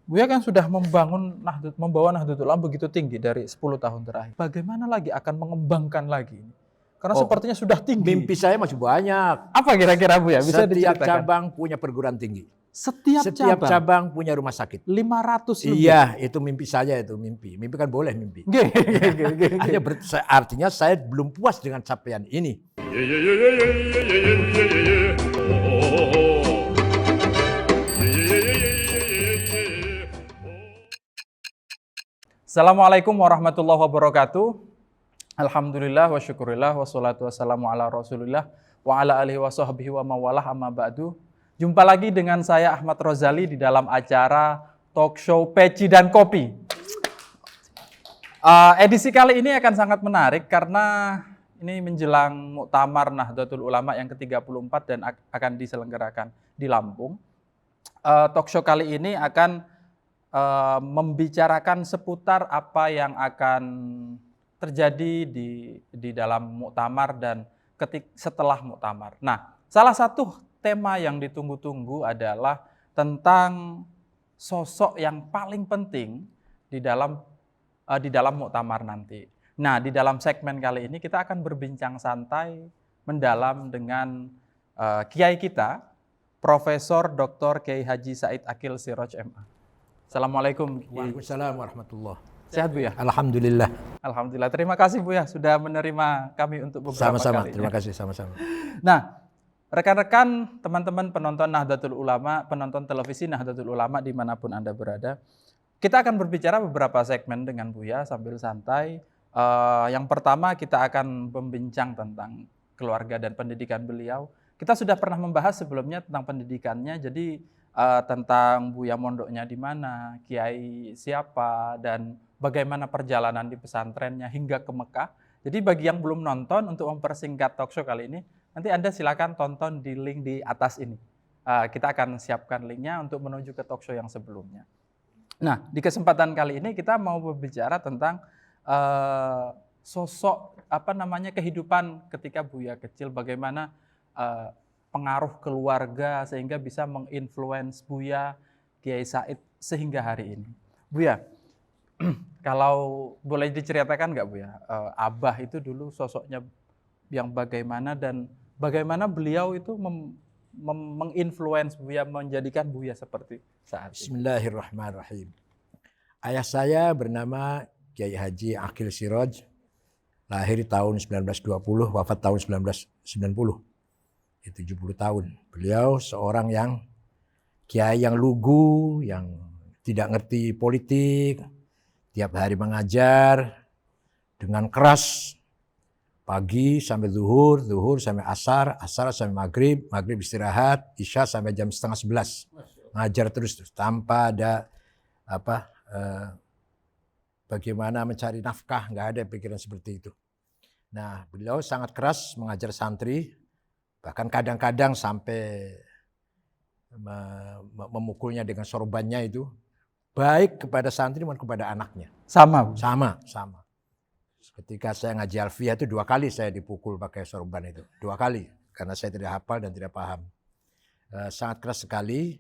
Buya kan sudah membawa Nahdlatul Ulama begitu tinggi dari 10 tahun terakhir. Bagaimana lagi akan mengembangkan lagi ini? Karena sepertinya sudah tinggi. Mimpi saya masih banyak. Apa kira-kira Buya? Bisa Setiap diceritakan? cabang punya perguruan tinggi. Setiap cabang punya rumah sakit. 500 lebih. Iya, itu mimpi saya itu mimpi. Mimpi kan boleh mimpi. Artinya saya belum puas dengan capaian ini. Assalamualaikum warahmatullahi wabarakatuh. Alhamdulillah wa syukurillah wassalatu wassalamu ala rasulillah wa ala alihi wa sahbihi wa mawalah amma ba'du. Jumpa lagi dengan saya Ahmad Rozali di dalam acara talk show Peci dan Kopi. Edisi kali ini akan sangat menarik karena ini menjelang Muktamar Nahdlatul Ulama yang ke-34 dan akan diselenggarakan di Lampung. Talk show kali ini akan membicarakan seputar apa yang akan terjadi di dalam muktamar dan setelah muktamar. Nah, salah satu tema yang ditunggu-tunggu adalah tentang sosok yang paling penting di dalam muktamar nanti. Nah, di dalam segmen kali ini kita akan berbincang santai mendalam dengan kiai kita, Profesor Dr. Kiai Haji Said Aqil Siraj MA. Assalamualaikum. Waalaikumsalam warahmatullahi. Sehat Bu ya? Alhamdulillah. Alhamdulillah. Terima kasih Bu ya sudah menerima kami untuk beberapa Sama-sama. kali. Terima kasih sama-sama. Nah, rekan-rekan, teman-teman penonton Nahdlatul Ulama, penonton televisi Nahdlatul Ulama dimanapun Anda berada, kita akan berbicara beberapa segmen dengan Buya sambil santai. Yang pertama kita akan membincang tentang keluarga dan pendidikan beliau. Kita sudah pernah membahas sebelumnya tentang pendidikannya, jadi tentang Buya mondoknya di mana, kiai siapa, dan bagaimana perjalanan di pesantrennya hingga ke Mekah. Jadi bagi yang belum nonton, untuk mempersingkat talk show kali ini, nanti Anda silakan tonton di link di atas ini. Kita akan siapkan linknya untuk menuju ke talk show yang sebelumnya. Nah, di kesempatan kali ini kita mau berbicara tentang sosok kehidupan ketika Buya kecil, bagaimana pengaruh keluarga sehingga bisa menginfluence Buya, Kiai Said sehingga hari ini. Buya, kalau boleh diceritakan nggak Buya, Abah itu dulu sosoknya yang bagaimana dan bagaimana beliau itu menginfluence Buya, menjadikan Buya seperti saat ini. Bismillahirrahmanirrahim. Ayah saya bernama Kiai Haji Aqil Siraj, lahir tahun 1920, wafat tahun 1990. 70 tahun. Beliau seorang yang kiai yang lugu, yang tidak ngerti politik, tiap hari mengajar dengan keras, pagi sampai zuhur, zuhur sampai asar, asar sampai maghrib, maghrib istirahat, isya sampai jam 10:30. Ngajar terus tanpa ada bagaimana mencari nafkah, nggak ada pikiran seperti itu. Nah, beliau sangat keras mengajar santri. Bahkan kadang-kadang sampai memukulnya dengan sorbannya itu, baik kepada santri maupun kepada anaknya. Sama. Ketika saya ngaji alfiyah itu 2 kali saya dipukul pakai sorban itu. 2 kali, karena saya tidak hafal dan tidak paham. Sangat keras sekali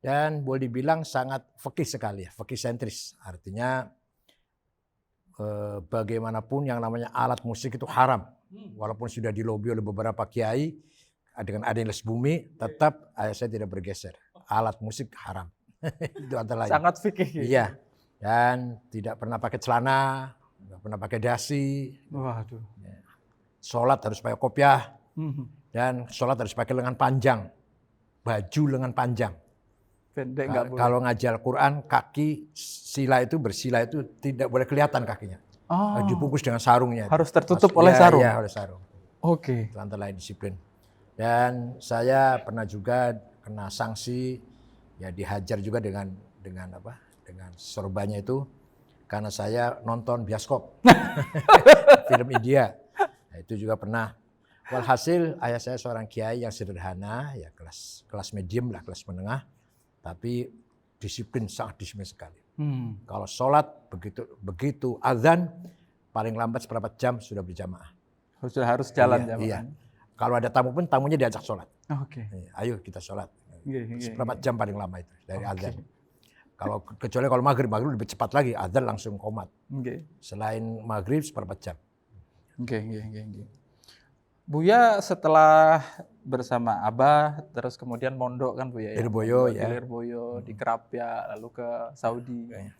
dan boleh dibilang sangat fikih sekali, fikih sentris. Artinya bagaimanapun yang namanya alat musik itu haram. Walaupun sudah dilobi oleh beberapa kiai, dengan adanya les bumi, tetap ayah saya tidak bergeser. Alat musik haram. Itu antara lain. Sangat fikih. Iya. Dan tidak pernah pakai celana, tidak pernah pakai dasi. Waduh. Sholat harus pakai kopiah. Dan sholat harus pakai lengan panjang. Baju lengan panjang. Pendek nggak boleh. Kalau ngaji Al-Quran, kaki bersila itu tidak boleh kelihatan kakinya. Dibungkus dengan sarungnya. Harus tertutup oleh sarung? Iya, oleh sarung. Oke. Itu antara lain disiplin. Dan saya pernah juga kena sanksi, ya dihajar juga dengan sorbannya itu karena saya nonton bioskop film India. Nah, itu juga pernah. Walhasil ayah saya seorang kiai yang sederhana, ya kelas medium lah, kelas menengah, tapi disiplin, sangat disiplin sekali. Kalau sholat begitu azan paling lambat seberapa jam sudah berjamaah. Sudah harus jalan jamaah. Iya. Kalau ada tamu pun tamunya diajak sholat. Oke. Ayo kita sholat. Seberapa jam paling lama itu dari azan. Kecuali kalau maghrib lebih cepat lagi, adzan langsung qomat. Nggih. Selain maghrib seperempat jam. Nggih. Buya setelah bersama Abah, terus kemudian mondok kan Buya ya? Lirboyo, Mondok ya. Di Lirboyo, di Krapia, lalu ke Saudi. Kayaknya.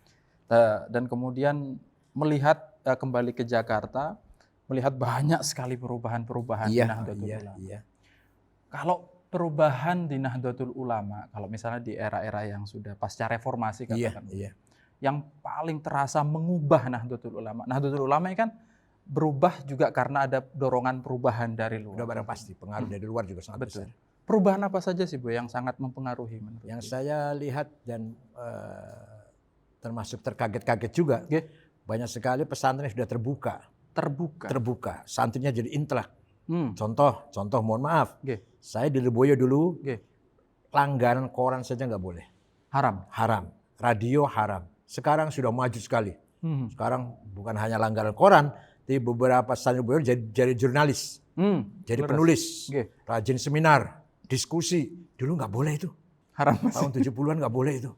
Dan kemudian melihat kembali ke Jakarta, melihat banyak sekali perubahan-perubahan di Nahdlatul Ulama. Iya. Kalau perubahan di Nahdlatul Ulama, kalau misalnya di era-era yang sudah pasca reformasi katakan, Iya. yang paling terasa mengubah Nahdlatul Ulama. Nahdlatul Ulama ini kan berubah juga karena ada dorongan perubahan dari luar. Udah barang pasti, pengaruh dari luar juga sangat besar. Perubahan apa saja sih Bu yang sangat mempengaruhi menurut Yang saya lihat dan termasuk terkaget-kaget juga, banyak sekali pesantren sudah terbuka. Santrinya jadi intelek. Contoh mohon maaf, saya di Lirboyo dulu, langganan koran saja nggak boleh. Haram. Radio haram. Sekarang sudah maju sekali. Sekarang bukan hanya langganan koran, tapi beberapa santri Lirboyo jadi jurnalis, jadi penulis, rajin seminar, diskusi. Dulu nggak boleh itu. Haram. Tahun 70-an nggak boleh itu.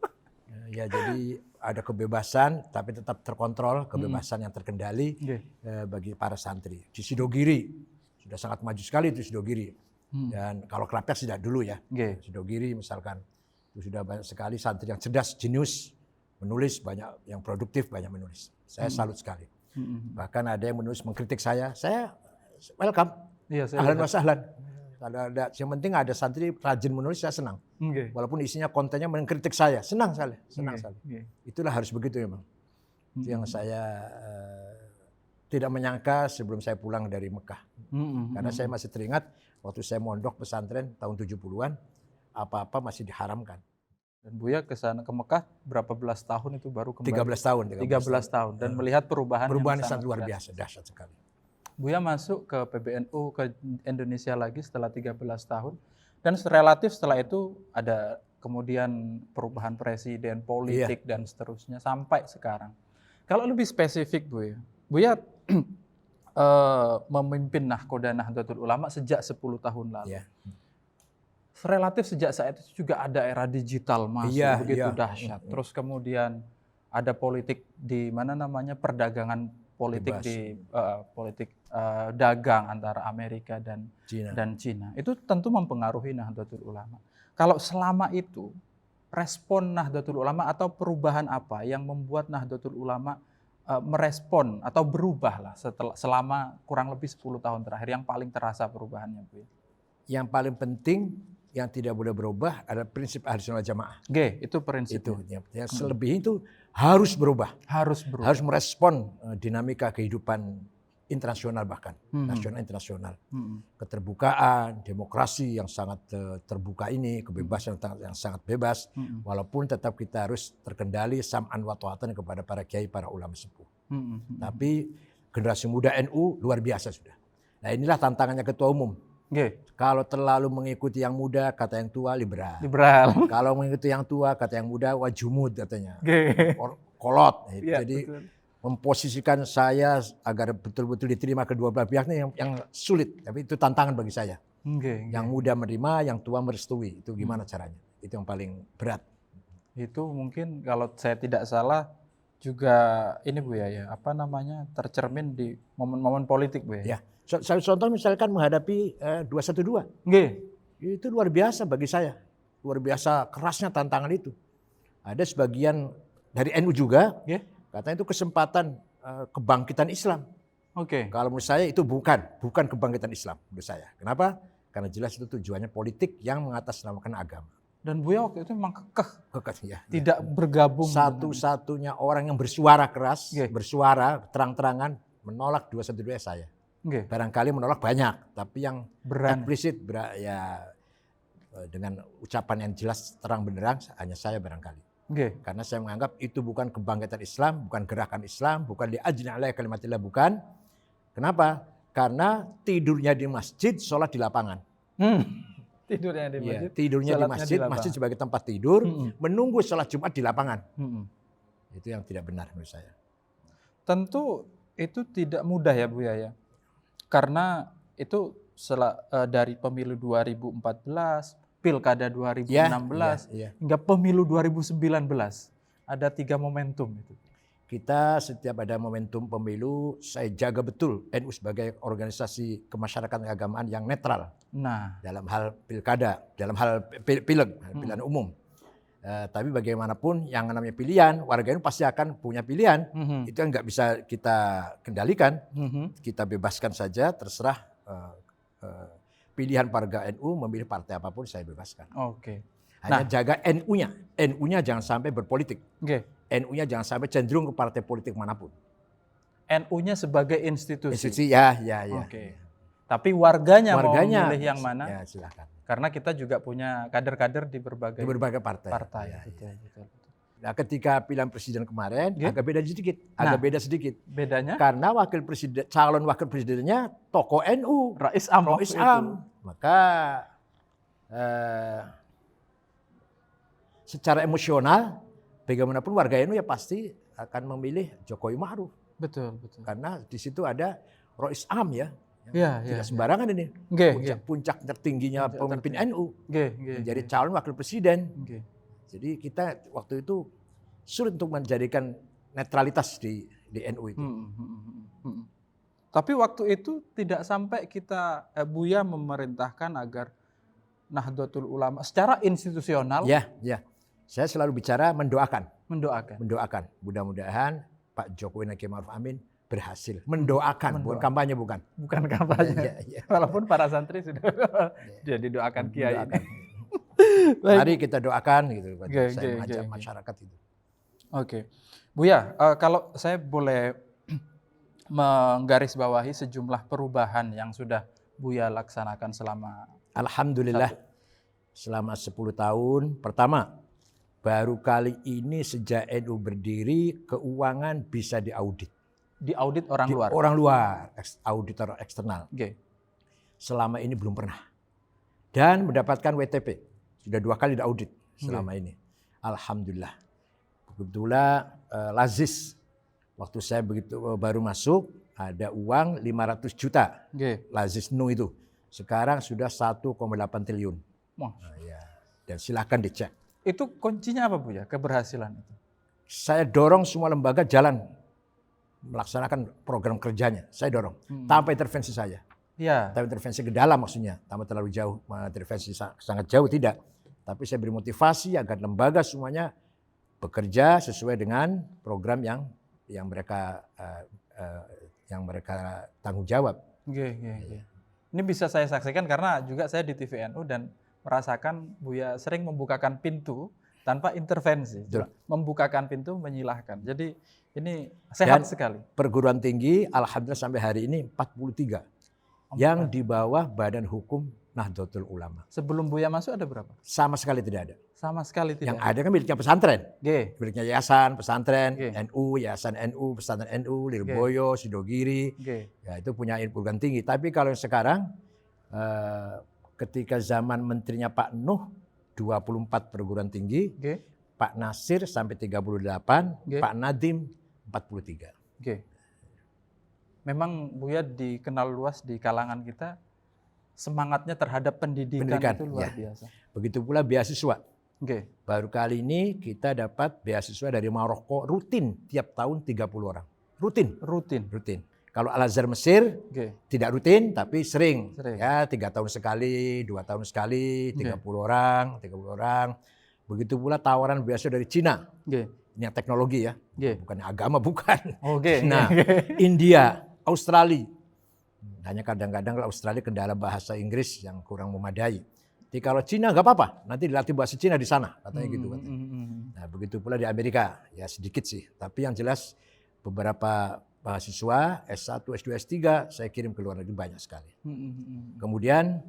Ya jadi ada kebebasan, tapi tetap terkontrol, kebebasan yang terkendali bagi para santri. Di Sidogiri sudah sangat maju sekali itu Sidogiri. Dan kalau Krapia tidak dulu ya. Sidogiri misalkan itu sudah banyak sekali santri yang cerdas, jenius, menulis banyak, yang produktif banyak menulis. Saya salut sekali. Bahkan ada yang menulis mengkritik saya welcome. Ahlan wa sahlan. Yang penting ada santri rajin menulis, saya senang. Walaupun isinya kontennya mengkritik saya, senang sekali. Itulah harus begitu memang. Itu yang saya tidak menyangka sebelum saya pulang dari Mekah. Karena saya masih teringat waktu saya mondok pesantren tahun 70-an, apa-apa masih diharamkan. Dan Buya ke sana ke Mekah berapa belas tahun itu baru kembali? 13 tahun. 13 tahun dan melihat perubahan yang sangat luar biasa, dahsyat sekali. Buya masuk ke PBNU ke Indonesia lagi setelah 13 tahun dan relatif setelah itu ada kemudian perubahan presiden, politik dan seterusnya sampai sekarang. Kalau lebih spesifik Buya memimpin Nahkoda Nahdlatul Ulama sejak 10 tahun lalu. Relatif sejak saat itu juga ada era digital masuk begitu dahsyat. Terus kemudian ada politik di mana namanya perdagangan politik politik dagang antara Amerika dan Cina. Itu tentu mempengaruhi Nahdlatul Ulama. Kalau selama itu respon Nahdlatul Ulama atau perubahan apa yang membuat Nahdlatul Ulama merespon atau berubah selama kurang lebih 10 tahun terakhir yang paling terasa perubahannya Bu? Yang paling penting yang tidak boleh berubah adalah prinsip Ahlussunnah wal Jamaah. Itu prinsipnya. Yang selebih itu harus berubah. Harus merespon dinamika kehidupan internasional bahkan nasional internasional. Keterbukaan, demokrasi yang sangat terbuka ini, kebebasan yang sangat bebas, walaupun tetap kita harus terkendali sam'an wa ta'atan kepada para kiai, para ulama sepuh. Tapi generasi muda NU luar biasa sudah. Nah inilah tantangannya ketua umum. Kalau terlalu mengikuti yang muda, kata yang tua liberal. Kalau mengikuti yang tua, kata yang muda wajumud katanya. Kolot. Jadi memposisikan saya agar betul-betul diterima kedua belah pihaknya yang sulit. Tapi itu tantangan bagi saya. Yang muda menerima, yang tua merestui. Itu gimana caranya? Itu yang paling berat. Itu mungkin kalau saya tidak salah juga ini Bu ya, tercermin di momen-momen politik Bu ya. Contoh misalkan menghadapi 212. Itu luar biasa bagi saya. Luar biasa kerasnya tantangan itu. Ada sebagian dari NU juga, katanya itu kesempatan kebangkitan Islam. Kalau menurut saya itu bukan kebangkitan Islam menurut saya. Kenapa? Karena jelas itu tujuannya politik yang mengatasnamakan agama. Dan Buya waktu itu memang kekeh tidak bergabung. Satu-satunya orang yang bersuara keras, bersuara terang-terangan menolak 212 saya. Barangkali menolak banyak, tapi yang eksplisit dengan ucapan yang jelas terang benderang hanya saya barangkali. Karena saya menganggap itu bukan kebangkitan Islam, bukan gerakan Islam, bukan li'ajli 'alaihi kalimatillah, bukan. Kenapa? Karena tidurnya di masjid, sholat di lapangan. Tidurnya di masjid sebagai tempat tidur, menunggu sholat Jumat di lapangan. Itu yang tidak benar menurut saya. Tentu itu tidak mudah ya Bu ya. Karena itu dari pemilu 2014, pilkada 2016, hingga pemilu 2019. ada 3 momentum itu. Kita setiap ada momentum pemilu, saya jaga betul NU sebagai organisasi kemasyarakatan keagamaan yang netral Nah, dalam hal pilkada, dalam hal pileg, pilihan umum. Tapi bagaimanapun yang namanya pilihan, warga NU pasti akan punya pilihan. Itu yang nggak bisa kita kendalikan. Kita bebaskan saja, terserah pilihan warga NU memilih partai apapun saya bebaskan. Oke. Hanya jaga NU-nya. NU-nya jangan sampai berpolitik. Oke. NU-nya jangan sampai cenderung ke partai politik manapun. NU-nya sebagai institusi. Institusi ya. Oke. Tapi warganya mau Warganya, memilih yang mana? Ya, silakan. Karena kita juga punya kader-kader di berbagai partai. Ya, Betul. betul. Nah, ketika pilihan presiden kemarin agak beda sedikit. Bedanya? Karena calon wakil presidennya tokoh NU, Rais Am. Maka secara emosional bagaimanapun warga NU ya pasti akan memilih Jokowi Ma'ruf. Betul. Karena di situ ada Rais Am ya. Tidak sembarangan ini. Puncak tertingginya pemimpin NU. Menjadi calon wakil presiden. Jadi kita waktu itu sulit untuk menjadikan netralitas di NU itu. Tapi waktu itu tidak sampai kita Buya memerintahkan agar Nahdlatul Ulama secara institusional. Ya. Saya selalu bicara mendoakan. Mudah-mudahan Pak Jokowi dan Kiai Ma'ruf Amin berhasil. Mendoakan. Bukan kampanye, bukan. Bukan kampanye. Walaupun para santri sudah dia didoakan Kiai. Mari kita doakan gitu. Saya mengajak masyarakat itu. Oke. Buya, kalau saya boleh menggarisbawahi sejumlah perubahan yang sudah Buya laksanakan selama Alhamdulillah selama 10 tahun. Pertama, baru kali ini sejak NU berdiri keuangan bisa diaudit. Diaudit orang luar? Orang luar, auditor eksternal. Selama ini belum pernah. Dan mendapatkan WTP. Sudah 2 kali diaudit selama ini. Alhamdulillah. Kebetulan Lazis, waktu saya baru masuk, ada uang 500 juta. Lazis Nu itu. Sekarang sudah 1,8 triliun. Dan silakan dicek. Itu kuncinya apa Bu ya, keberhasilan itu? Saya dorong semua lembaga jalan melaksanakan program kerjanya. Saya dorong tanpa intervensi saya. Tanpa intervensi ke dalam maksudnya, tanpa terlalu jauh, intervensi sangat jauh tidak. Tapi saya beri motivasi agar lembaga semuanya bekerja sesuai dengan program yang mereka tanggung jawab. Ini bisa saya saksikan karena juga saya di TVNU dan merasakan Buya sering membukakan pintu tanpa intervensi. Membukakan pintu, menyilahkan. Jadi ini sehat sekali. Perguruan tinggi alhamdulillah sampai hari ini 43 yang di bawah Badan Hukum Nahdlatul Ulama. Sebelum Buya masuk ada berapa? Sama sekali tidak ada. Sama sekali tidak. Yang ada kan miliknya pesantren. Miliknya yayasan, pesantren, NU, yayasan NU, pesantren NU, Lirboyo, Sidogiri. Ya itu punya perguruan tinggi. Tapi kalau yang sekarang ketika zaman menterinya Pak Nuh 24 perguruan tinggi, Pak Nasir sampai 38, Pak Nadiem 43. Memang Buya dikenal luas di kalangan kita, semangatnya terhadap pendidikan itu luar biasa. Begitu pula beasiswa. Baru kali ini kita dapat beasiswa dari Maroko rutin tiap tahun 30 orang. Rutin. Kalau Al-Azhar Mesir tidak rutin tapi sering. Ya 3 tahun sekali, 2 tahun sekali, 30 orang. Begitu pula tawaran beasiswa dari Cina. Ini yang teknologi ya. Bukan agama, bukan. India, Australia. Hanya kadang-kadang Australia kendala bahasa Inggris yang kurang memadai. Jadi kalau Cina nggak apa-apa, nanti dilatih bahasa Cina di sana, katanya gitu. Nah begitu pula di Amerika, ya sedikit sih. Tapi yang jelas beberapa mahasiswa S1, S2, S3 saya kirim ke luar negeri banyak sekali. Kemudian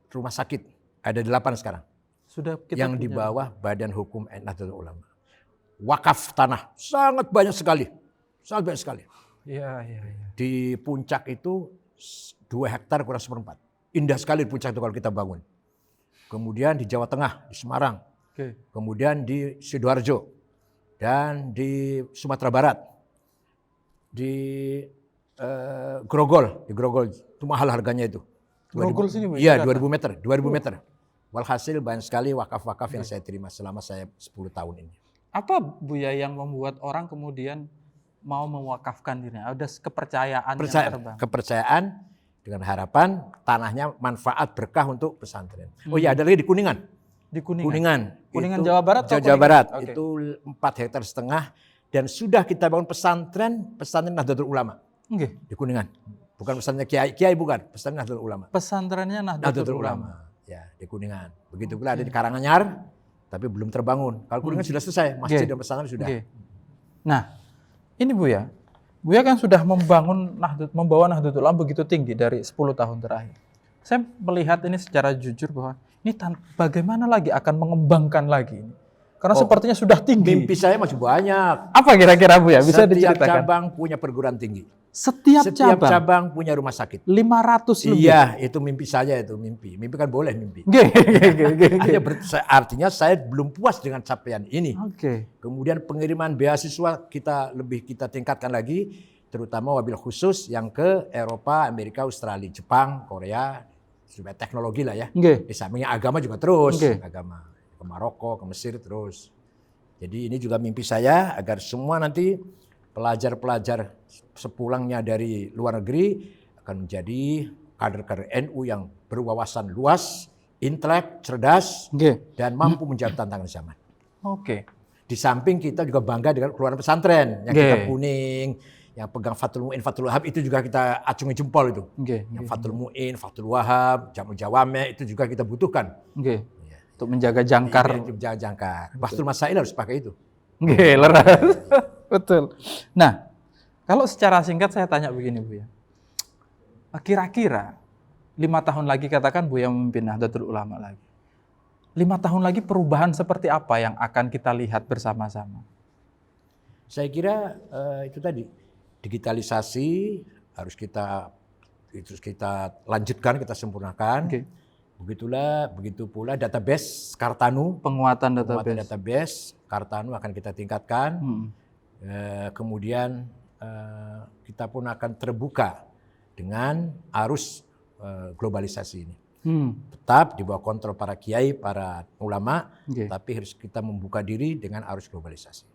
rumah sakit ada 8 sekarang. Sudah yang di bawah Badan Hukum Nahdlatul Ulama. Wakaf tanah sangat banyak sekali. Di puncak itu 2 hektar kurang 1/4. Indah sekali di puncak itu kalau kita bangun. Kemudian di Jawa Tengah, di Semarang. Kemudian di Sidoarjo. Dan di Sumatera Barat. Di Grogol. Itu mahal harganya itu. Grogol sini Bu? Iya 2000 meter. Walhasil banyak sekali wakaf-wakaf yang saya terima selama saya 10 tahun ini. Apa Buya yang membuat orang kemudian mau mewakafkan dirinya? Ada kepercayaan yang terbang. Kepercayaan dengan harapan tanahnya manfaat berkah untuk pesantren. Oh iya, ada lagi di Kuningan. Di Kuningan. Kuningan itu, Jawa Barat. Jawa Barat. Okay. Itu 4,5 hektar dan sudah kita bangun pesantren Nahdlatul Ulama. Okay. Di Kuningan. Bukan pesantren Kiai bukan, pesantren Nahdlatul Ulama. Pesantrennya Nahdlatul Ulama. Ya, di Kuningan. Begitu pula ada di Karanganyar, tapi belum terbangun. Kalau Kuningan sudah selesai, masjid dan pesantren sudah. Nah, ini Buya kan sudah membawa Nahdlatul Ulama begitu tinggi dari 10 tahun terakhir. Saya melihat ini secara jujur bahwa ini bagaimana lagi akan mengembangkan lagi ini. Karena sepertinya sudah tinggi. Mimpi saya masih banyak. Apa kira-kira Buya? Bisa diceritakan? Setiap cabang punya perguruan tinggi. Setiap cabang punya rumah sakit. 500 lebih. Iya, itu mimpi saya itu mimpi. Mimpi kan boleh mimpi. Artinya saya belum puas dengan capaian ini. Kemudian pengiriman beasiswa kita tingkatkan lagi, terutama wabil khusus yang ke Eropa, Amerika, Australia, Jepang, Korea, supaya teknologi lah ya. Di sampingnya agama juga terus, agama ke Maroko, ke Mesir terus. Jadi ini juga mimpi saya agar semua nanti pelajar-pelajar sepulangnya dari luar negeri akan menjadi kader-kader NU yang berwawasan luas, intelek, cerdas, dan mampu menjawab tantangan zaman. Di samping kita juga bangga dengan keluaran pesantren yang kita kuning, yang pegang Fathul Mu'in, Fathul Wahab itu juga kita acungi jempol itu. Yang Fathul Mu'in, Fathul Wahab, Jamul Jawame itu juga kita butuhkan. Untuk menjaga jangkar. Menjaga jangkar. Bastul Masail harus pakai itu. Betul. Nah, kalau secara singkat saya tanya begini Buya. Kira-kira 5 tahun lagi katakan Buya memimpin Nahdlatul Ulama lagi. 5 tahun lagi perubahan seperti apa yang akan kita lihat bersama-sama? Saya kira itu tadi digitalisasi harus kita lanjutkan, kita sempurnakan. Begitu pula database Kartanu, penguatan database Kartanu akan kita tingkatkan. Kemudian kita pun akan terbuka dengan arus globalisasi ini. Tetap di bawah kontrol para kiai, para ulama, tapi harus kita membuka diri dengan arus globalisasi.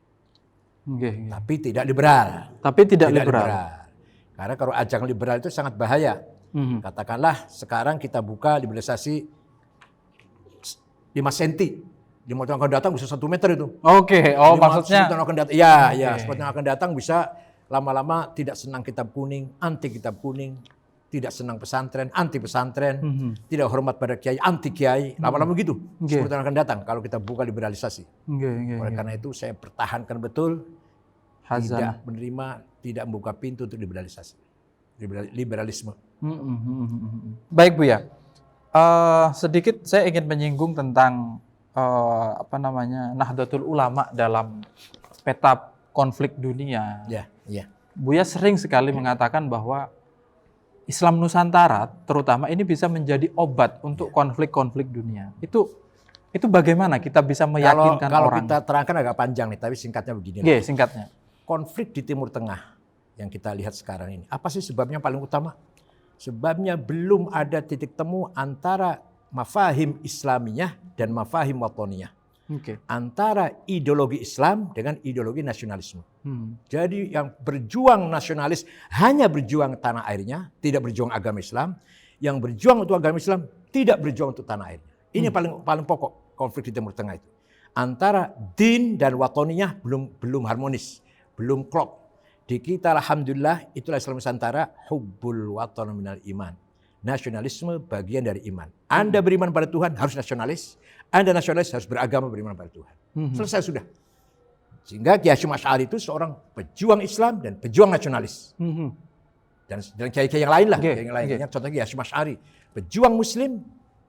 Tapi tidak liberal. Karena kalau ajang liberal itu sangat bahaya. Katakanlah sekarang kita buka liberalisasi 5 cm. 5 tahun akan datang bisa 1 meter itu. Maksudnya. 10 tahun akan datang. Ya, 10 tahun akan datang bisa lama-lama tidak senang kitab kuning, anti kitab kuning, tidak senang pesantren, anti pesantren, tidak hormat pada kiai, anti kiai, lama-lama begitu. 10 tahun akan datang kalau kita buka liberalisasi. Oleh karena itu saya pertahankan betul, tidak menerima, tidak membuka pintu untuk liberalisasi, liberalisme. Baik Buya, sedikit saya ingin menyinggung tentang Nahdlatul Ulama dalam peta konflik dunia. Buya sering sekali mengatakan bahwa Islam Nusantara terutama ini bisa menjadi obat untuk konflik-konflik dunia. Itu bagaimana kita bisa meyakinkan kalau orang? Kalau kita terangkan agak panjang nih, tapi singkatnya begini. Singkatnya. Konflik di Timur Tengah yang kita lihat sekarang ini, apa sih sebabnya paling utama? Sebabnya belum ada titik temu antara mafahim Islamiyah dan mafahim watoniyah. Antara ideologi Islam dengan ideologi nasionalisme. Jadi yang berjuang nasionalis hanya berjuang tanah airnya, tidak berjuang agama Islam. Yang berjuang untuk agama Islam tidak berjuang untuk tanah airnya. Ini paling pokok konflik di Timur Tengah itu. Antara din dan watoniyah belum harmonis, belum klop. Di kita alhamdulillah itulah Islam Nusantara, hubbul watan minal iman. Nasionalisme bagian dari iman. Anda beriman pada Tuhan harus nasionalis. Anda nasionalis harus beragama beriman pada Tuhan. Selesai sudah. Sehingga Kiai Hasyim Asy'ari itu seorang pejuang Islam dan pejuang nasionalis. Dan kiai-kiai yang lain lah. Contohnya Kiai Hasyim Asy'ari. Pejuang Muslim,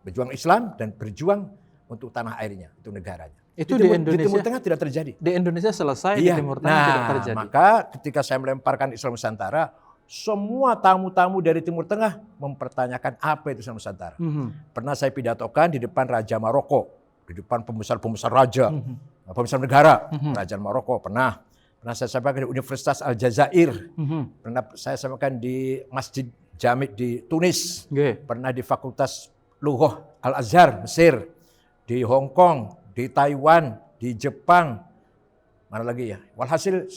pejuang Islam, dan berjuang untuk tanah airnya, untuk negaranya. Itu di Indonesia, di Timur Tengah tidak terjadi. Di Indonesia selesai, di Timur Tengah tidak terjadi. Maka ketika saya melemparkan Islam Nusantara, semua tamu-tamu dari Timur Tengah mempertanyakan apa itu Islam Nusantara. Pernah saya pidatokan di depan Raja Maroko, di depan pembesar-pembesar raja, pembesar negara, Raja Maroko. Pernah saya sampaikan di Universitas Aljazair, pernah saya sampaikan di Masjid Jami' di Tunis, pernah di Fakultas Lughah Al-Azhar Mesir, di Hong Kong, di Taiwan, di Jepang, mana lagi ya. Walhasil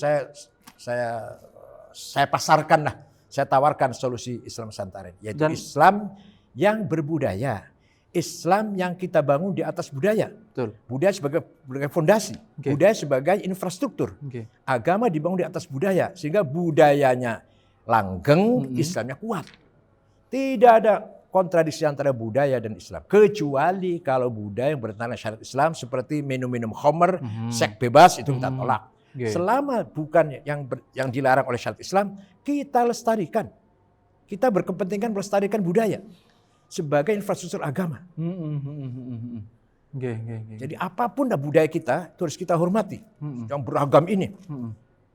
saya pasarkan lah, saya tawarkan solusi Islam Nusantara, yaitu Islam yang berbudaya. Islam yang kita bangun di atas budaya. Betul. Budaya sebagai fondasi, budaya sebagai infrastruktur. Agama dibangun di atas budaya, sehingga budayanya langgeng, Islamnya kuat. Tidak ada kontradiksi antara budaya dan Islam. Kecuali kalau budaya yang bertentangan syariat Islam seperti minum-minum khamr, seks bebas, itu kita tolak. Selama bukan yang dilarang oleh syariat Islam, kita lestarikan. Kita berkepentingan melestarikan budaya sebagai infrastruktur agama. Jadi apapun budaya kita harus kita hormati. Yang beragam ini.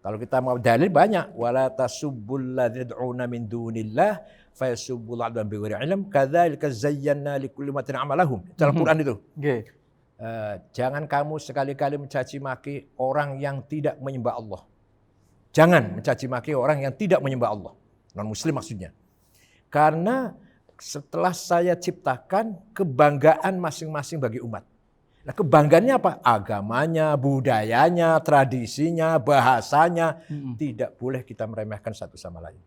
Kalau kita mau dalil banyak. Wala tasubbul ladzina yad'una min dunillah fayasubbul adwan bighairi ilm kadzalika zayyana likulli ummatin amalahum. Dalam Quran itu. Jangan kamu sekali-kali mencaci maki orang yang tidak menyembah Allah. Jangan mencaci maki orang yang tidak menyembah Allah. Non muslim maksudnya. Karena setelah saya ciptakan kebanggaan masing-masing bagi umat. Nah, kebanggaannya apa? Agamanya, budayanya, tradisinya, bahasanya. Tidak boleh kita meremehkan satu sama lain.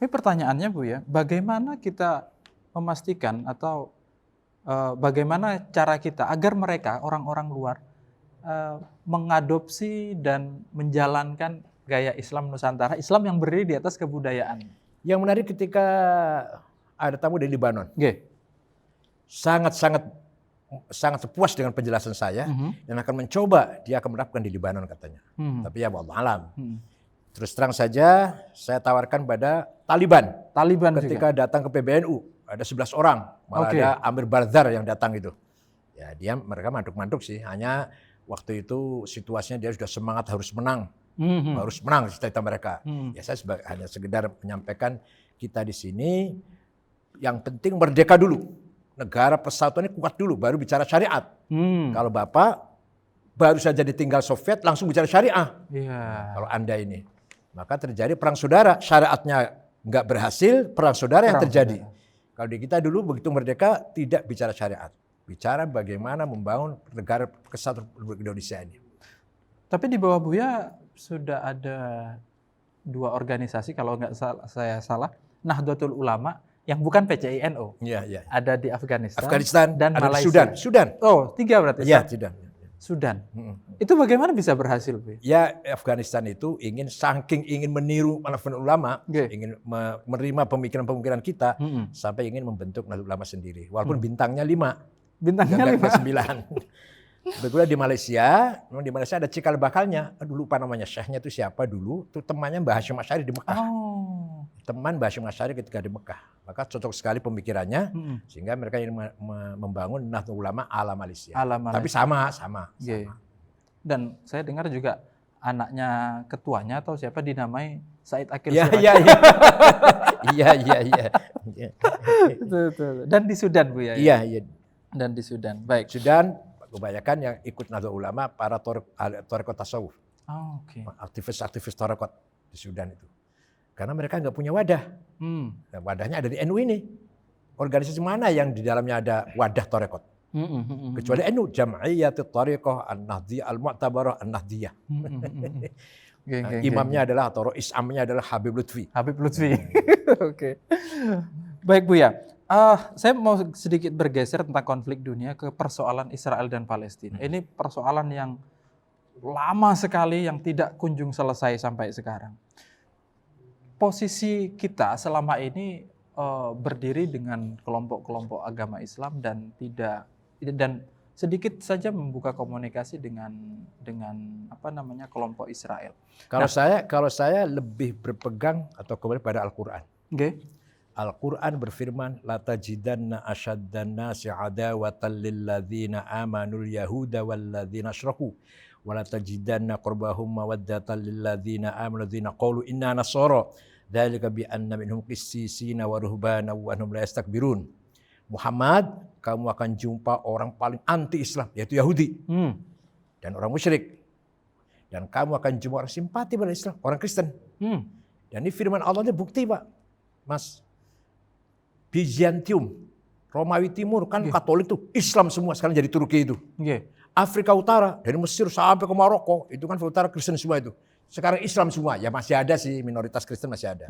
Ini pertanyaannya Bu ya, bagaimana kita memastikan atau bagaimana cara kita agar mereka, orang-orang luar, mengadopsi dan menjalankan gaya Islam Nusantara, Islam yang berdiri di atas kebudayaan. Yang menarik ketika ada tamu dari Libanon, sangat puas dengan penjelasan saya dan akan mencoba dia akan menerapkan di Libanon katanya. Tapi ya Allah alam. Terus terang saja saya tawarkan pada Taliban ketika juga datang ke PBNU ada 11 orang, malah ada Amir Barzar yang datang itu. Ya mereka manduk-manduk sih, hanya waktu itu situasinya dia sudah semangat harus menang. Harus menang cita-cita mereka. Ya saya hanya sekedar menyampaikan kita di sini yang penting merdeka dulu. Negara persatuannya kuat dulu baru bicara syariat. Kalau Bapak baru saja ditinggal Soviet langsung bicara syariah. Kalau Anda ini. Maka terjadi perang saudara, syariatnya nggak berhasil, perang saudara yang terjadi. Kalau di kita dulu begitu merdeka tidak bicara syariat. Bicara bagaimana membangun negara kesatuan Indonesia ini. Tapi di bawah Buya sudah ada 2 organisasi kalau nggak saya salah, Nahdlatul Ulama yang bukan PCINO. Ada di Afghanistan dan ada Malaysia. Sudan. Oh, 3 berarti. Iya, Sudan. Itu bagaimana bisa berhasil, Bu? Ya, Afghanistan itu saking ingin meniru Nahdlatul Ulama, ingin menerima pememikiran-pemikiran kita sampai ingin membentuk Nahdlatul Ulama sendiri. Walaupun bintangnya 5. Bintangnya 9. Begitu di Malaysia ada cikal bakalnya. Dulu lupa namanya, syekhnya itu siapa dulu? Itu temannya Mbah Hasyim Asy'ari di Mekah. Teman Mbah Hasyim Asy'ari ketika di Mekah. Maka cocok sekali pemikirannya sehingga mereka ingin membangun Nahdlatul Ulama ala Malaysia. Tapi sama. Dan saya dengar juga anaknya ketuanya atau siapa dinamai Said Akil Siraj. Iya. Dan di Sudan, Bu ya. Iya. Dan di Sudan. Baik. Sudan kebanyakan yang ikut Nahdlatul Ulama para tarekat tasawuf. Aktivis tarekat di Sudan itu. Karena mereka nggak punya wadah. Nah, wadahnya ada di NU ini. Organisasi mana yang di dalamnya ada wadah tarekat? Kecuali NU, Jam'iyatul Thariqah An-Nahdiyah Al-Mu'tabarah An-Nahdiyah. Imamnya adalah atau isamnya adalah Habib Lutfi. Oke. Baik Bu ya. Saya mau sedikit bergeser tentang konflik dunia ke persoalan Israel dan Palestina. Ini persoalan yang lama sekali yang tidak kunjung selesai sampai sekarang. Posisi kita selama ini berdiri dengan kelompok-kelompok agama Islam dan sedikit saja membuka komunikasi dengan kelompok Israel. Kalau saya lebih berpegang atau kembali pada Al-Qur'an. Al-Qur'an berfirman, la tajidanna asyaddan nasi adawatan lil ladzina amanul yahuda wal ladzina asyraku wa la tajidanna qurbahum mawaddatan lil ladzina amanu ladzina qalu inna nasara dzalika bi anna minhum qissisina wa ruhbana wa annahum la yastakbirun. Muhammad, kamu akan jumpa orang paling anti Islam yaitu Yahudi dan orang musyrik. Dan kamu akan jumpa orang simpati pada Islam, orang Kristen. Dan ini firman Allah ini bukti, Pak. Mas, Bizantium, Romawi Timur kan Katolik tuh, Islam semua sekarang jadi Turki itu. Nggih. Afrika Utara dari Mesir sampai ke Maroko itu kan Utara Kristen semua itu. Sekarang Islam semua, ya masih ada sih minoritas Kristen masih ada.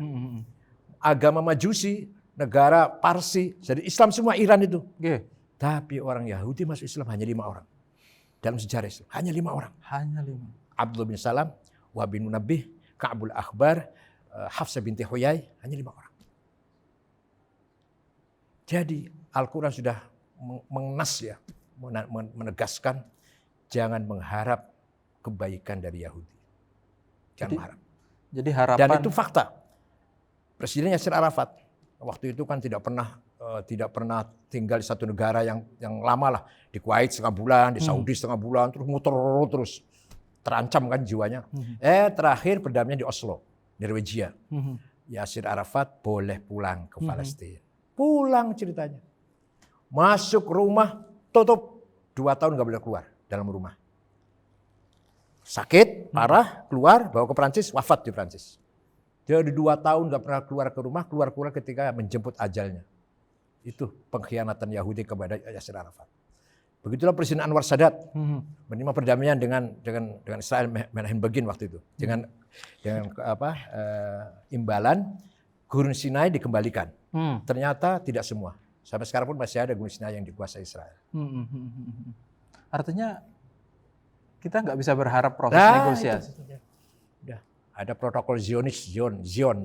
Agama Majusi, negara Parsi, jadi Islam semua Iran itu. Nggih. Tapi orang Yahudi masuk Islam hanya 5 orang. Dalam sejarah Islam hanya 5 orang. Hanya 5. Abdullah bin Salam, Wahab bin Munabbih, Ka'bul Akhbar, Hafsah binti Huyai, hanya 5 orang. Jadi Al-Quran sudah mengenas ya, menegaskan jangan mengharap kebaikan dari Yahudi. Jangan mengharap. Jadi harapan. Dan itu fakta. Presiden Yasir Arafat waktu itu kan tidak pernah tinggal di satu negara yang lama lah. Di Kuwait setengah bulan, di Saudi setengah bulan, terus muter terus. Terancam kan jiwanya. Terakhir perdamaian di Oslo, Norwegia. Yasir Arafat boleh pulang ke Palestina. Pulang ceritanya. Masuk rumah, tutup. 2 tahun nggak boleh keluar dalam rumah. Sakit, parah, keluar, bawa ke Prancis, wafat di Prancis. Jadi 2 tahun nggak pernah keluar ke rumah, keluar ketika menjemput ajalnya. Itu pengkhianatan Yahudi kepada Yasir Arafat. Begitulah Presiden Anwar Sadat menerima perdamaian dengan Israel Menachem Begin waktu itu. Dengan imbalan Gurun Sinai dikembalikan. Ternyata tidak semua. Sampai sekarang pun masih ada Gurun Sinai yang dikuasai Israel. Artinya kita nggak bisa berharap proses negosiasi. Udah. Ada protokol Zion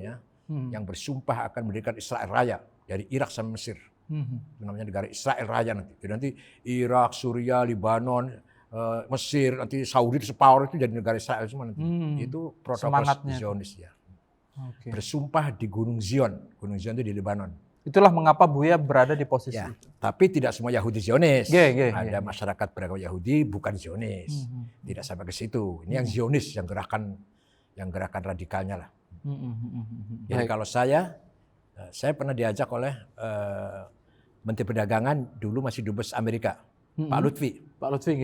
ya, yang bersumpah akan mendirikan Israel Raya dari Irak sampai Mesir. Itu namanya negara Israel Raya nanti. Jadi nanti Irak, Suriah, Lebanon, Mesir, nanti Saudi separuh itu jadi negara Israel semua nanti. Itu protokol Zionis ya. Okay. Bersumpah di Gunung Zion. Gunung Zion itu di Lebanon. Itulah mengapa Buya berada di posisi ya, itu. Tapi tidak semua Yahudi Zionis. Ada yeah. masyarakat beragama Yahudi bukan Zionis. Tidak sampai ke situ. Ini yang Zionis, yang gerakan radikalnya lah. Jadi kalau saya pernah diajak oleh Menteri Perdagangan dulu masih dubes Amerika, Pak Lutfi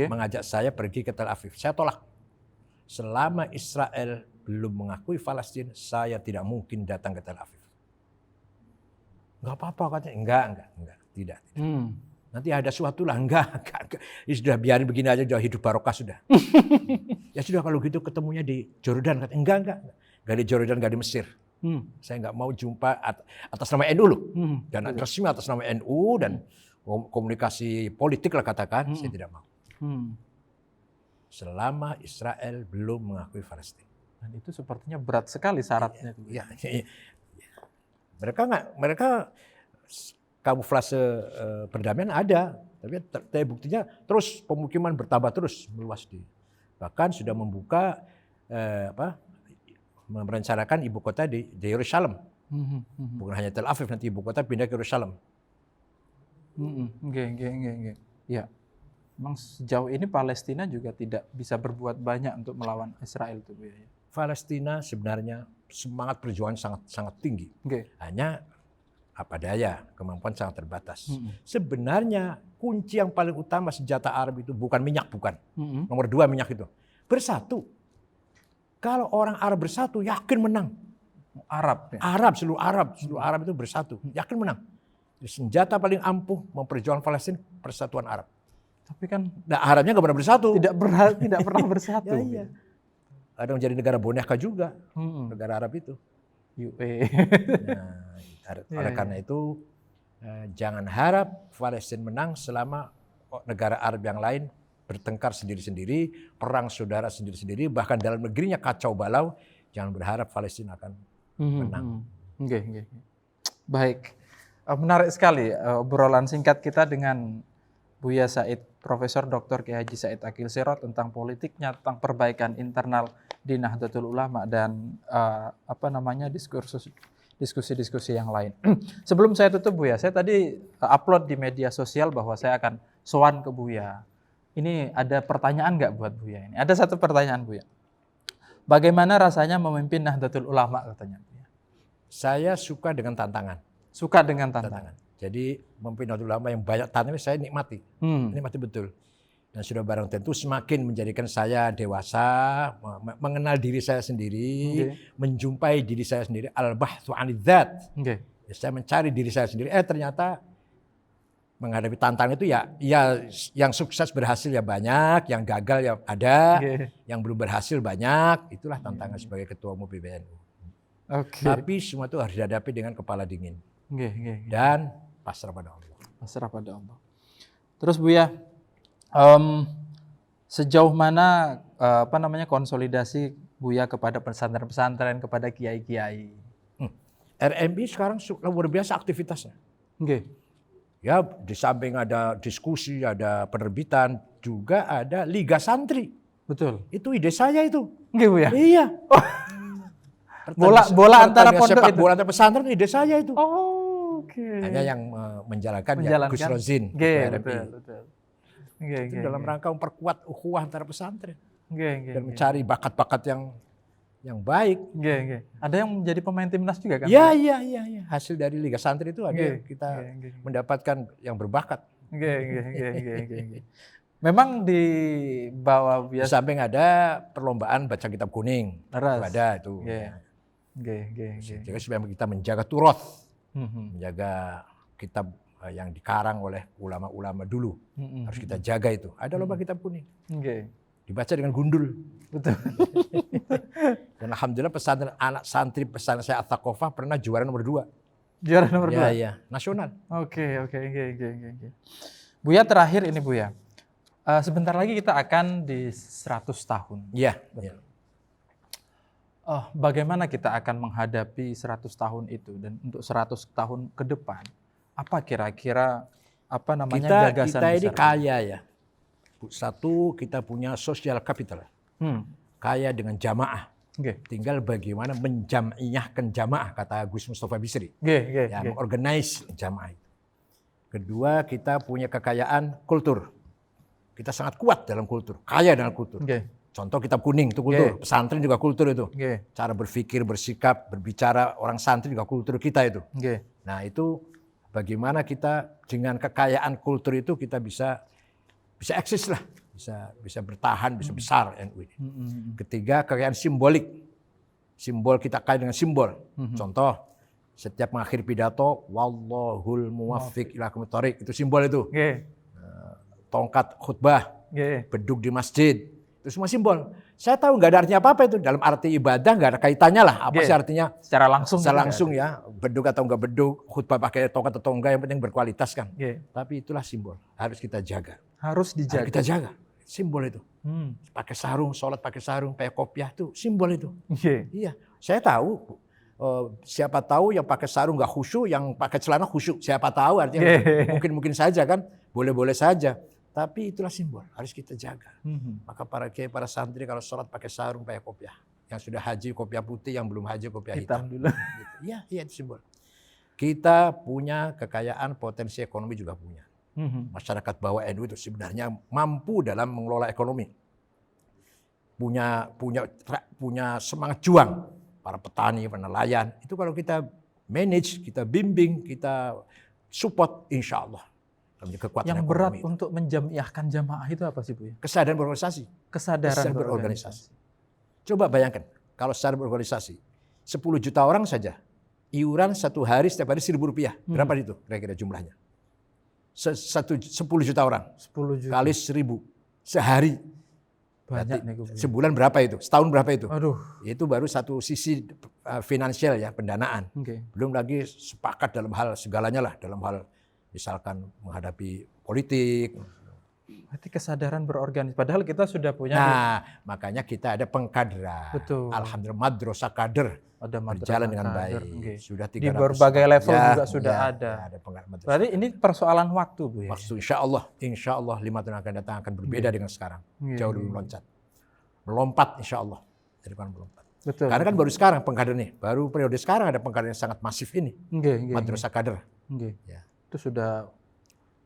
mengajak saya pergi ke Tel Aviv. Saya tolak. Selama Israel belum mengakui Palestina, saya tidak mungkin datang ke Tel Aviv. Enggak apa-apa katanya. Enggak, tidak. Nanti ada suatu lah, enggak. Ya sudah biarin begini aja, sudah hidup barokah sudah. Ya sudah kalau gitu ketemunya di Jordan katanya. Enggak. Enggak di Jordan, enggak di Mesir. Saya enggak mau jumpa atas nama NU loh. Dan resmi atas nama NU dan komunikasi politik lah katakan, saya tidak mau. Selama Israel belum mengakui Palestina. Dan itu sepertinya berat sekali syaratnya. Ya. Mereka kamuflase perdamaian ada, tapi buktinya terus pemukiman bertambah terus meluas bahkan sudah membuka merencanakan ibu kota di Yerusalem. Bukan hanya Tel Aviv, nanti ibu kota pindah ke Yerusalem. Nggih. Ya. Memang sejauh ini Palestina juga tidak bisa berbuat banyak untuk melawan Israel itu. Palestina sebenarnya semangat perjuangan sangat tinggi. Hanya apa daya, kemampuan sangat terbatas. Sebenarnya kunci yang paling utama senjata Arab itu bukan minyak, bukan. Nomor 2 minyak itu. Bersatu. Kalau orang Arab bersatu, yakin menang. Seluruh Arab itu bersatu, yakin menang. Senjata paling ampuh memperjuangkan Palestina, persatuan Arab. Tapi kan Arabnya nggak pernah bersatu. Tidak pernah bersatu. Iya. Ada menjadi negara boneka juga, negara Arab itu. Oleh karena itu, jangan harap Palestina menang selama negara Arab yang lain bertengkar sendiri-sendiri, perang saudara sendiri-sendiri, bahkan dalam negerinya kacau balau. Jangan berharap Palestina akan menang. Baik, menarik sekali obrolan singkat kita dengan Buya Said, Profesor Dr. Kiai Haji Said Aqil Sirot tentang politiknya, tentang perbaikan internal di Nahdlatul Ulama dan diskusi-diskusi yang lain. Sebelum saya tutup Buya, saya tadi upload di media sosial bahwa saya akan sowan ke Buya. Ini ada pertanyaan nggak buat Buya ini? Ada satu pertanyaan Buya. Bagaimana rasanya memimpin Nahdlatul Ulama katanya Buya? Saya suka dengan tantangan. Suka dengan tantangan. Jadi memimpin Nahdlatul Ulama yang banyak tantangan saya nikmati. Nikmati betul. Dan sudah barang tentu semakin menjadikan saya dewasa, mengenal diri saya sendiri, menjumpai diri saya sendiri, al-bahthu 'anil dzat. Saya mencari diri saya sendiri, ternyata menghadapi tantangan itu ya yang sukses berhasil ya banyak, yang gagal ya ada, yang belum berhasil banyak. Itulah tantangan sebagai ketua umum PBNU. Tapi semua itu harus dihadapi dengan kepala dingin dan pasrah pada Allah. Pasrah pada Allah. Terus Buya, sejauh mana konsolidasi Buya kepada pesantren-pesantren, kepada kiai-kiai? RMI sekarang luar biasa aktivitasnya. Ya, di samping ada diskusi, ada penerbitan, juga ada Liga Santri. Betul. Itu ide saya itu. Bu ya? Iya. Bola antara pondok sepak itu. bola antar pesantren ide saya itu. Hanya yang menjalankan ya Gus Rozin. Betul. Itu dalam rangka memperkuat ukhuwah antara pesantren. Dan mencari bakat-bakat yang baik. Ada yang menjadi pemain timnas juga kan? Iya. Hasil dari Liga Santri itu ada kita mendapatkan yang berbakat. Memang di bawah biasa. Di samping ada perlombaan baca kitab kuning. Ada itu. Jadi supaya kita menjaga turoth, menjaga kitab yang dikarang oleh ulama-ulama dulu. Harus kita jaga itu. Ada lomba kitab kuning. Dibaca dengan gundul. Betul. Dan alhamdulillah pesantren anak santri pesantren saya At-Taqofah pernah juara nomor 2. Juara nomor 2? Iya, nasional. Oke. Buya terakhir ini Buya. Sebentar lagi kita akan di 100 tahun. Iya. Bagaimana kita akan menghadapi 100 tahun itu dan untuk 100 tahun ke depan? Apa kira-kira gagasan kita ini kaya ya. Satu, kita punya social capital. Kaya dengan jamaah. Tinggal bagaimana menjam'iyahkan jamaah, kata Gus Mustafa Bisri. Mengorganize jamaah itu. Kedua, kita punya kekayaan kultur. Kita sangat kuat dalam kultur, kaya dalam kultur. Contoh kitab kuning itu kultur, pesantren juga kultur itu. Cara berpikir, bersikap, berbicara orang santri juga kultur kita itu. Nah itu bagaimana kita dengan kekayaan kultur itu kita bisa eksis lah, bisa bertahan, bisa besar NU ini. Ketiga, kekayaan simbolik. Simbol kita kaya dengan simbol. Contoh, setiap mengakhiri pidato, wallahul muwaffiq ila aqwamit thoriq, itu simbol itu. Tongkat khutbah, beduk di masjid, itu semua simbol. Saya tahu nggak ada artinya apa-apa itu. Dalam arti ibadah nggak ada kaitannya lah. Apa sih artinya? Secara langsung ya. Beduk atau nggak beduk, khutbah pakai tongkat atau enggak, yang penting berkualitas kan. Tapi itulah simbol. Harus kita jaga. Harus dijaga. Harus kita jaga. Simbol itu. Pakai sarung, sholat pakai sarung, pakai kopiah itu simbol itu. Iya. Saya tahu. Siapa tahu yang pakai sarung nggak khusyuk, yang pakai celana khusyuk. Siapa tahu artinya mungkin saja kan. Boleh-boleh saja. Tapi itulah simbol, harus kita jaga. Maka para kiai, para santri kalau sholat pakai sarung, pakai kopiah. Yang sudah haji kopiah putih, yang belum haji kopiah hitam. Dulu. Iya, itu simbol. Kita punya kekayaan, potensi ekonomi juga punya. Masyarakat bawah NU itu sebenarnya mampu dalam mengelola ekonomi. Punya semangat juang. Para petani, para nelayan. Itu kalau kita manage, kita bimbing, kita support, insya Allah. Yang berat ekonomi untuk menjamiahkan jamaah itu apa sih Bu? Kesadaran berorganisasi. Kesadaran berorganisasi. Coba bayangkan, kalau secara berorganisasi, 10 juta orang saja, iuran satu hari setiap hari Rp1.000. Berapa itu kira-kira jumlahnya? 10 juta orang. 10 juta. Kali 1.000 sehari. Banyak nih Bu. Sebulan berapa itu? Setahun berapa itu? Aduh. Itu baru satu sisi finansial ya, pendanaan. Belum lagi sepakat dalam hal segalanya lah, dalam hal misalkan menghadapi politik. Berarti kesadaran berorganisasi. Padahal kita sudah punya. Nah, makanya kita ada pengkaderan. Betul. Alhamdulillah madrasah kader berjalan dengan baik. Sudah 300 di berbagai level juga sudah ada. Berarti ini persoalan waktu Bu ya. Waktu insya Allah 5 tahun akan datang akan berbeda dengan sekarang. Jauh lebih meloncat. Melompat insya Allah. Jadi kan melompat. Betul. Karena kan baru sekarang pengkader nih. Baru periode sekarang ada pengkader yang sangat masif ini. Madrasah kader. Ya. Itu sudah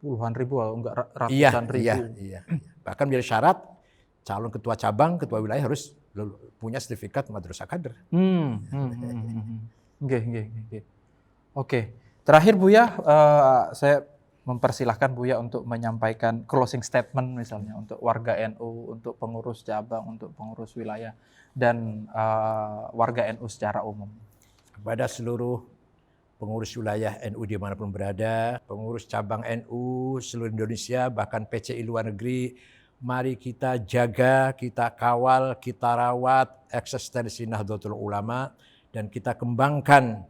puluhan ribu, enggak ratusan ribu. Iya. Bahkan menjadi syarat calon ketua cabang, ketua wilayah harus punya sertifikat madrasah kader. Oke. Terakhir Buya, saya mempersilahkan Buya untuk menyampaikan closing statement misalnya untuk warga NU, untuk pengurus cabang, untuk pengurus wilayah dan warga NU secara umum. Kepada seluruh pengurus wilayah NU dimanapun berada, pengurus cabang NU seluruh Indonesia, bahkan PCI luar negeri, mari kita jaga, kita kawal, kita rawat eksistensi Nahdlatul Ulama, dan kita kembangkan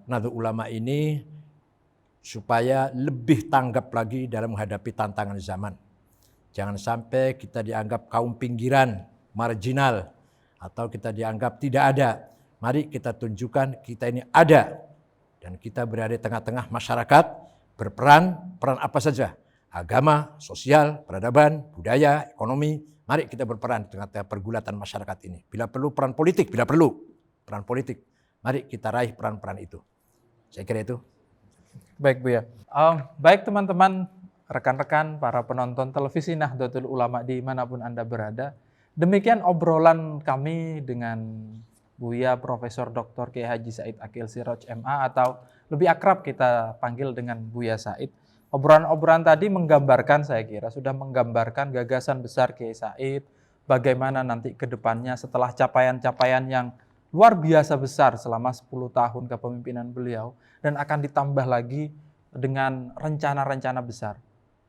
Nahdlatul Ulama ini supaya lebih tanggap lagi dalam menghadapi tantangan zaman. Jangan sampai kita dianggap kaum pinggiran, marginal, atau kita dianggap tidak ada. Mari kita tunjukkan kita ini ada. Dan kita berada di tengah-tengah masyarakat, berperan, peran apa saja. Agama, sosial, peradaban, budaya, ekonomi. Mari kita berperan di tengah-tengah pergulatan masyarakat ini. Bila perlu peran politik, bila perlu peran politik. Mari kita raih peran-peran itu. Saya kira itu. Baik Buya. Baik teman-teman, rekan-rekan, para penonton televisi Nahdlatul Ulama dimanapun Anda berada. Demikian obrolan kami dengan Buya Profesor Dr. Kiai Haji Said Aqil Siraj MA, atau lebih akrab kita panggil dengan Buya Said. Obrolan-obrolan tadi menggambarkan, saya kira sudah menggambarkan gagasan besar Kiai Said, bagaimana nanti ke depannya setelah capaian-capaian yang luar biasa besar selama 10 tahun kepemimpinan beliau, dan akan ditambah lagi dengan rencana-rencana besar.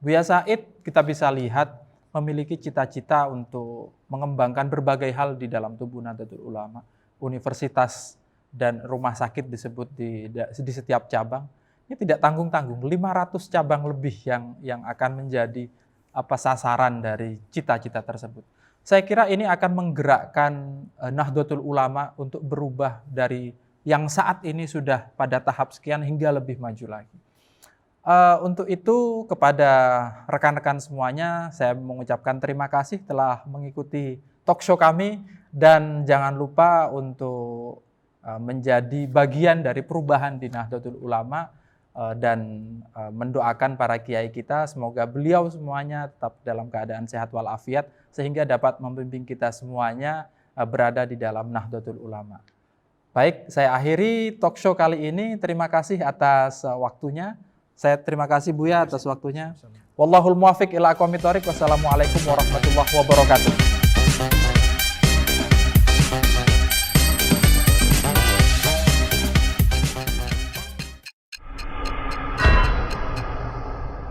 Buya Said kita bisa lihat memiliki cita-cita untuk mengembangkan berbagai hal di dalam tubuh Nahdlatul Ulama. Universitas dan rumah sakit disebut di setiap cabang. Ini tidak tanggung-tanggung, 500 cabang lebih yang akan menjadi sasaran dari cita-cita tersebut. Saya kira ini akan menggerakkan Nahdlatul Ulama untuk berubah dari yang saat ini sudah pada tahap sekian hingga lebih maju lagi. Untuk itu kepada rekan-rekan semuanya saya mengucapkan terima kasih telah mengikuti talk show kami, dan jangan lupa untuk menjadi bagian dari perubahan di Nahdlatul Ulama, dan mendoakan para kiai kita semoga beliau semuanya tetap dalam keadaan sehat walafiat sehingga dapat membimbing kita semuanya berada di dalam Nahdlatul Ulama. Baik, saya akhiri talk show kali ini. Terima kasih atas waktunya. Saya terima kasih Buya atas waktunya. Wallahul muwaffiq ila aqwamit thoriq. Wassalamualaikum warahmatullahi wabarakatuh.